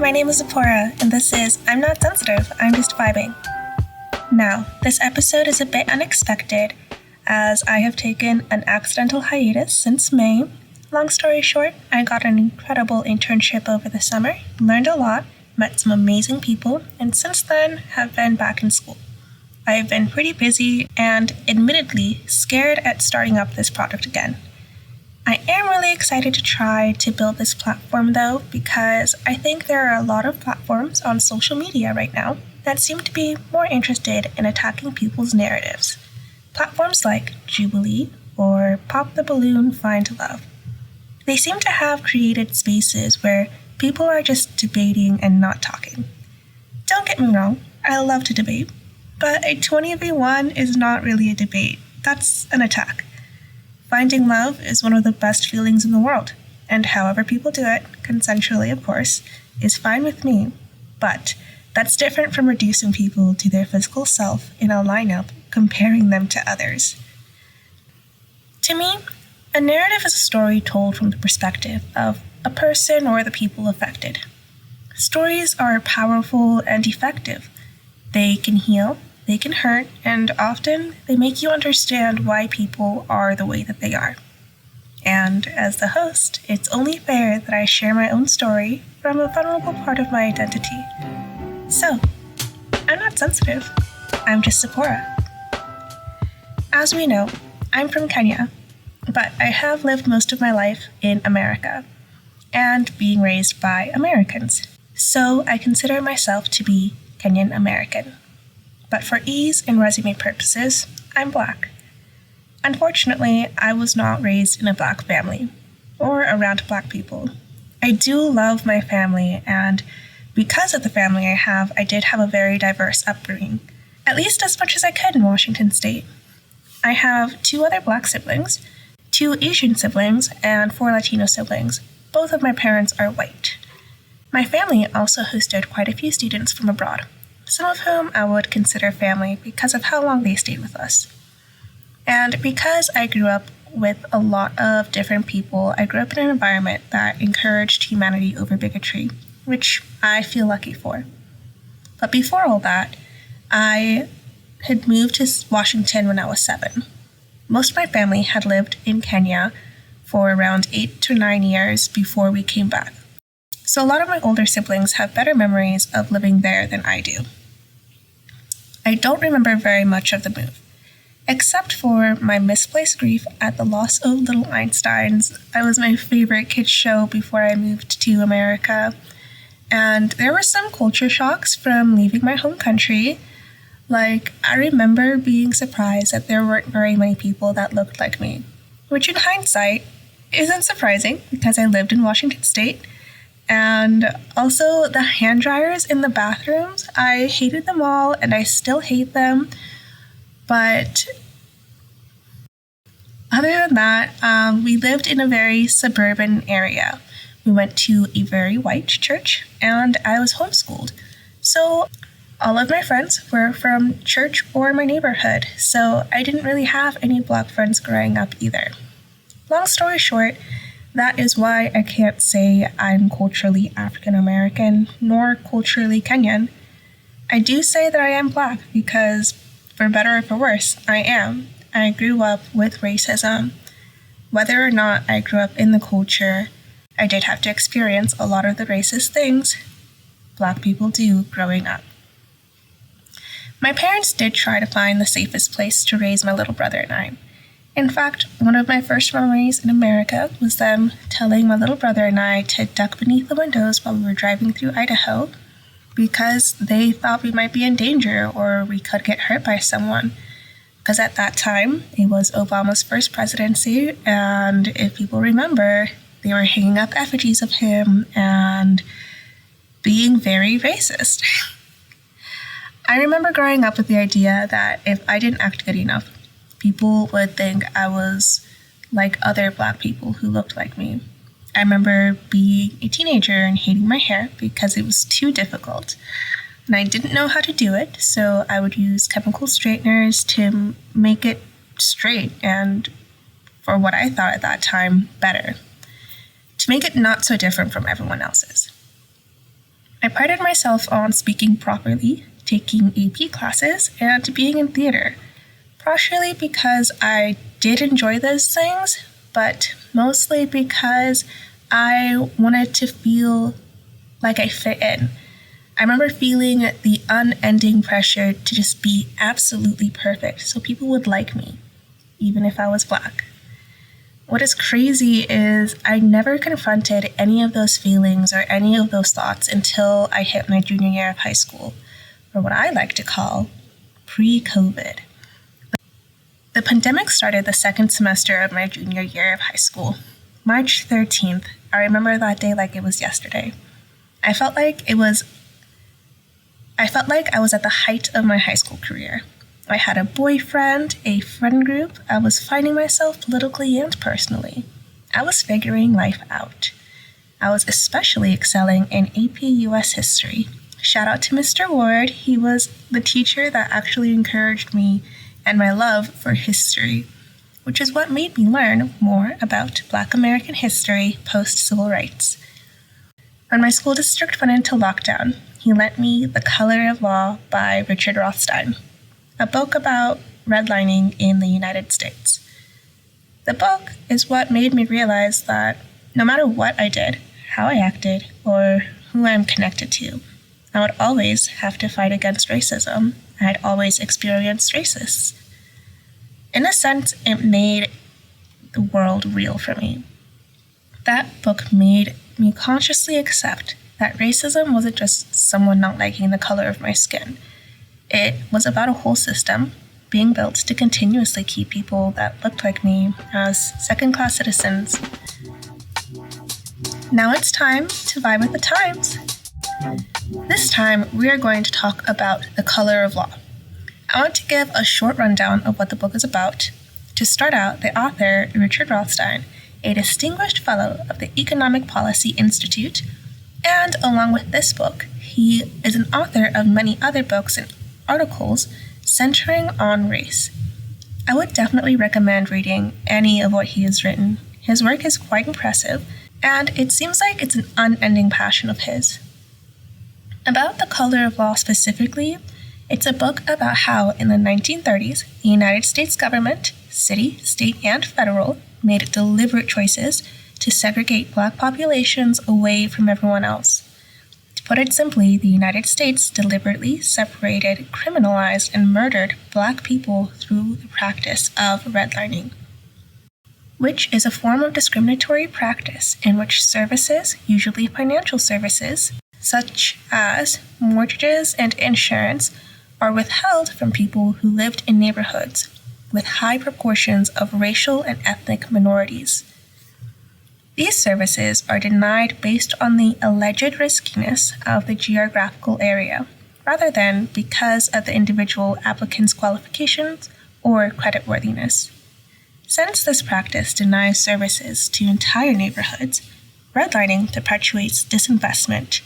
My name is Zipporah, and this is I'm Not Sensitive, I'm Just Vibing. Now, this episode is a bit unexpected, as I have taken an accidental hiatus since May. Long story short, I got an incredible internship over the summer, learned a lot, met some amazing people, and since then have been back in school. I've been pretty busy and, admittedly, scared at starting up this project again. I am really excited to try to build this platform though, because I think there are a lot of platforms on social media right now that seem to be more interested in attacking people's narratives. Platforms like Jubilee or Pop the Balloon Find Love. They seem to have created spaces where people are just debating and not talking. Don't get me wrong, I love to debate, but a 20v1 is not really a debate, that's an attack. Finding love is one of the best feelings in the world, and however people do it, consensually of course, is fine with me. But that's different from reducing people to their physical self in a lineup, comparing them to others. To me, a narrative is a story told from the perspective of a person or the people affected. Stories are powerful and effective. They can heal, they can hurt, and often they make you understand why people are the way that they are. And as the host, it's only fair that I share my own story from a vulnerable part of my identity. So, I'm not sensitive, I'm just Zipporah. As we know, I'm from Kenya, but I have lived most of my life in America, and being raised by Americans, so I consider myself to be Kenyan American. But for ease and resume purposes, I'm Black. Unfortunately, I was not raised in a Black family, or around Black people. I do love my family, and because of the family I did have a very diverse upbringing, at least as much as I could in Washington State. I have 2 other Black siblings, 2 Asian siblings, and 4 Latino siblings. Both of my parents are white. My family also hosted quite a few students from abroad, some of whom I would consider family because of how long they stayed with us. And because I grew up with a lot of different people, I grew up in an environment that encouraged humanity over bigotry, which I feel lucky for. But before all that, I had moved to Washington when I was 7. Most of my family had lived in Kenya for around 8 to 9 years before we came back. So a lot of my older siblings have better memories of living there than I do. I don't remember very much of the move, except for my misplaced grief at the loss of Little Einsteins. That was my favorite kids show before I moved to America. And there were some culture shocks from leaving my home country. Like, I remember being surprised that there weren't very many people that looked like me, which in hindsight isn't surprising because I lived in Washington State. And also the hand dryers in the bathrooms, I hated them all and I still hate them. But other than that, we lived in a very suburban area. We went to a very white church and I was homeschooled. So all of my friends were from church or my neighborhood, so I didn't really have any Black friends growing up either. Long story short, that is why I can't say I'm culturally African American, nor culturally Kenyan. I do say that I am Black because, for better or for worse, I am. I grew up with racism. Whether or not I grew up in the culture, I did have to experience a lot of the racist things Black people do growing up. My parents did try to find the safest place to raise my little brother and I. In fact, one of my first memories in America was them telling my little brother and I to duck beneath the windows while we were driving through Idaho because they thought we might be in danger or we could get hurt by someone. Because at that time, it was Obama's first presidency, and if people remember, they were hanging up effigies of him and being very racist. I remember growing up with the idea that if I didn't act good enough, people would think I was like other Black people who looked like me. I remember being a teenager and hating my hair because it was too difficult. And I didn't know how to do it, so I would use chemical straighteners to make it straight and, for what I thought at that time, better. To make it not so different from everyone else's. prided myself on speaking properly, taking AP classes, and being in theater, partially because I did enjoy those things, but mostly because I wanted to feel like I fit in. I remember feeling the unending pressure to just be absolutely perfect so people would like me, even if I was Black. What is crazy is I never confronted any of those feelings or any of those thoughts until I hit my junior year of high school, or what I like to call pre-COVID. The pandemic started the second semester of my junior year of high school. March 13th, I remember that day like it was yesterday. I felt like I was at the height of my high school career. I had a boyfriend, a friend group. I was finding myself politically and personally. I was figuring life out. I was especially excelling in AP US history. Shout out to Mr. Ward. He was the teacher that actually encouraged me and my love for history, which is what made me learn more about Black American history post-civil rights. When my school district went into lockdown, he lent me The Color of Law by Richard Rothstein, a book about redlining in the United States. The book is what made me realize that no matter what I did, how I acted, or who I'm connected to, I would always have to fight against racism. I'd always experienced racists. In a sense, it made the world real for me. That book made me consciously accept that racism wasn't just someone not liking the color of my skin. It was about a whole system being built to continuously keep people that looked like me as second-class citizens. Now it's time to vibe with the times. This time, we are going to talk about The Color of Law. I want to give a short rundown of what the book is about. To start out, the author, Richard Rothstein, a distinguished fellow of the Economic Policy Institute, and along with this book, he is an author of many other books and articles centering on race. I would definitely recommend reading any of what he has written. His work is quite impressive, and it seems like it's an unending passion of his. About The Color of Law specifically, it's a book about how in the 1930s, the United States government, city, state, and federal, made deliberate choices to segregate Black populations away from everyone else. To put it simply, the United States deliberately separated, criminalized, and murdered Black people through the practice of redlining, which is a form of discriminatory practice in which services, usually financial services, such as mortgages and insurance, are withheld from people who lived in neighborhoods with high proportions of racial and ethnic minorities. These services are denied based on the alleged riskiness of the geographical area, rather than because of the individual applicant's qualifications or creditworthiness. Since this practice denies services to entire neighborhoods, redlining perpetuates disinvestment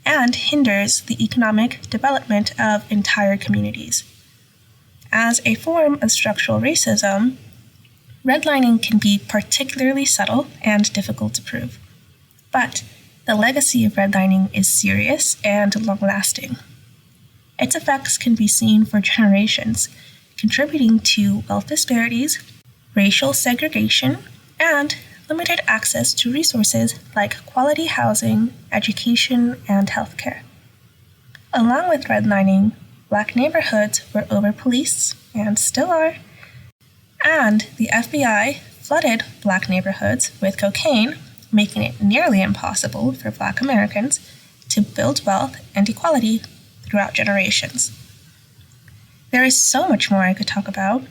and hinders the economic development of entire communities. As a form of structural racism, redlining can be particularly subtle and difficult to prove. But the legacy of redlining is serious and long-lasting. Its effects can be seen for generations, contributing to wealth disparities, racial segregation, and limited access to resources like quality housing, education, and healthcare. Along with redlining, Black neighborhoods were over-policed, and still are, and the FBI flooded Black neighborhoods with cocaine, making it nearly impossible for Black Americans to build wealth and equality throughout generations. There is so much more I could talk about: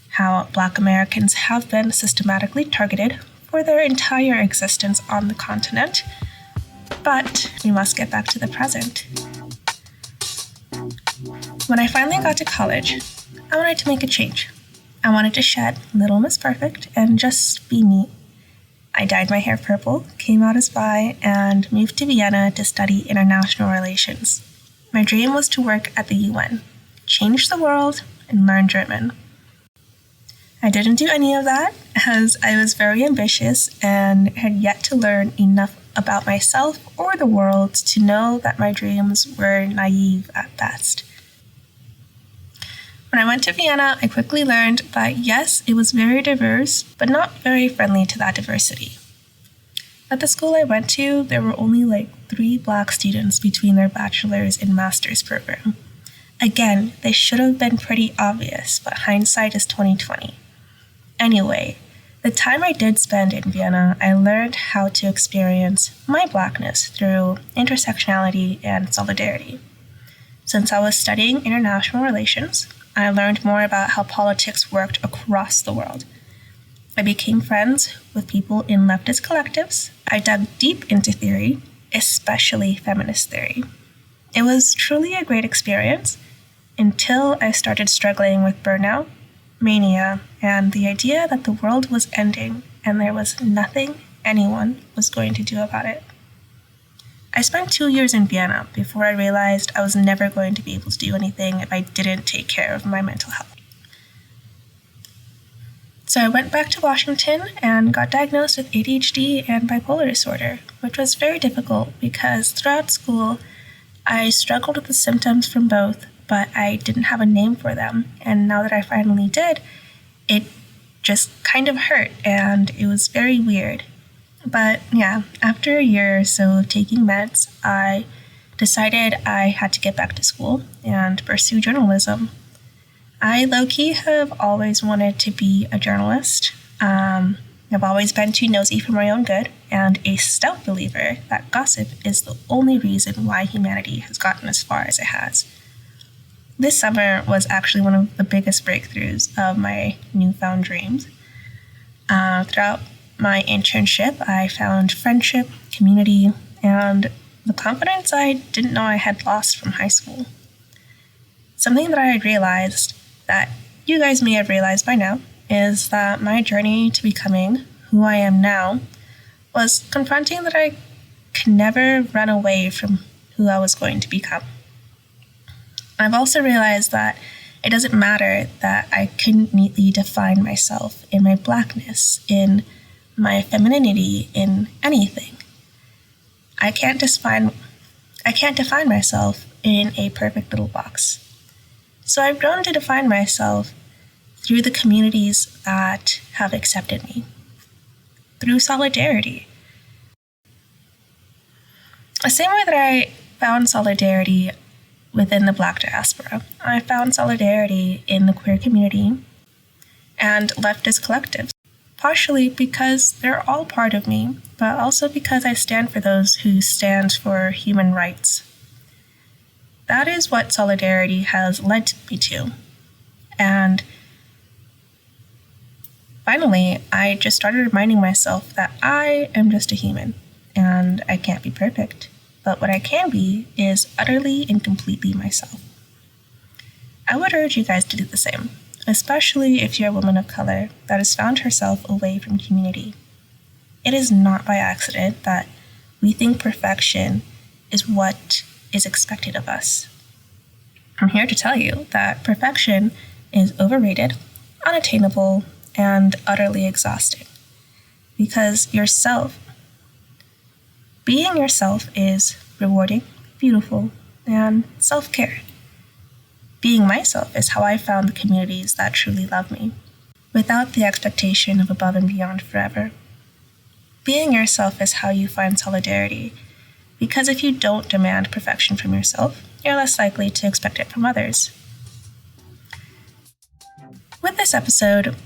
how Black Americans have been systematically targeted for their entire existence on the continent, but we must get back to the present. When I finally got to college, I wanted to make a change. I wanted to shed Little Miss Perfect and just be me. I dyed my hair purple, came out as bi, and moved to Vienna to study international relations. My dream was to work at the UN, change the world, and learn German. I didn't do any of that, as I was very ambitious and had yet to learn enough about myself or the world to know that my dreams were naive at best. When I went to Vienna, I quickly learned that yes, it was very diverse, but not very friendly to that diversity. At the school I went to, there were only 3 Black students between their bachelor's and master's program. Again, they should have been pretty obvious, but hindsight is 20/20. Anyway, the time I did spend in Vienna, I learned how to experience my Blackness through intersectionality and solidarity. Since I was studying international relations, I learned more about how politics worked across the world. I became friends with people in leftist collectives. I dug deep into theory, especially feminist theory. It was truly a great experience until I started struggling with burnout, mania, and the idea that the world was ending and there was nothing anyone was going to do about it. I spent 2 years in Vienna before I realized I was never going to be able to do anything if I didn't take care of my mental health. So I went back to Washington and got diagnosed with ADHD and bipolar disorder, which was very difficult because throughout school, I struggled with the symptoms from both, but I didn't have a name for them. And now that I finally did, it just kind of hurt and it was very weird. But yeah, after a year or so of taking meds, I decided I had to get back to school and pursue journalism. I low-key have always wanted to be a journalist. I've always been too nosy for my own good and a stout believer that gossip is the only reason why humanity has gotten as far as it has. This summer was actually one of the biggest breakthroughs of my newfound dreams. Throughout my internship, I found friendship, community, and the confidence I didn't know I had lost from high school. Something that I had realized, that you guys may have realized by now, is that my journey to becoming who I am now was confronting that I could never run away from who I was going to become. I've also realized that it doesn't matter that I couldn't neatly define myself in my Blackness, in my femininity, in anything. I can't define myself in a perfect little box. So I've grown to define myself through the communities that have accepted me, through solidarity. The same way that I found solidarity within the Black diaspora, I found solidarity in the queer community and leftist collectives. Partially because they're all part of me, but also because I stand for those who stand for human rights. That is what solidarity has led me to. And finally, I just started reminding myself that I am just a human, and I can't be perfect. But what I can be is utterly and completely myself. I would urge you guys to do the same, especially if you're a woman of color that has found herself away from community. It is not by accident that we think perfection is what is expected of us. I'm here to tell you that perfection is overrated, unattainable, and utterly exhausting. Because being yourself is rewarding, beautiful, and self-care. Being myself is how I found the communities that truly love me, without the expectation of above and beyond forever. Being yourself is how you find solidarity, because if you don't demand perfection from yourself, you're less likely to expect it from others. With this episode,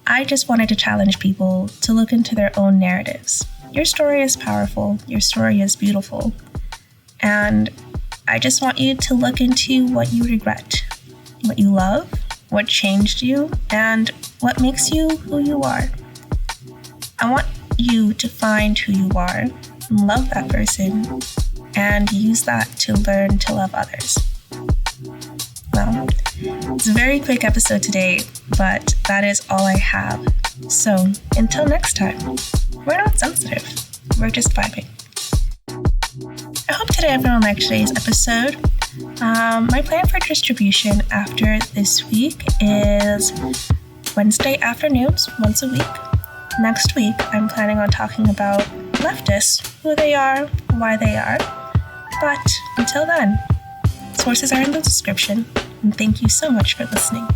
I just wanted to challenge people to look into their own narratives. Your story is powerful, your story is beautiful, and I just want you to look into what you regret, what you love, what changed you, and what makes you who you are. I want you to find who you are, love that person, and use that to learn to love others. Well, it's a very quick episode today, but that is all I have. So until next time, we're not sensitive, we're just vibing. I hope today everyone liked today's episode. My plan for distribution after this week is Wednesday afternoons, once a week. Next week, I'm planning on talking about leftists who they are, why they are. But until then, sources are in the description, and thank you so much for listening.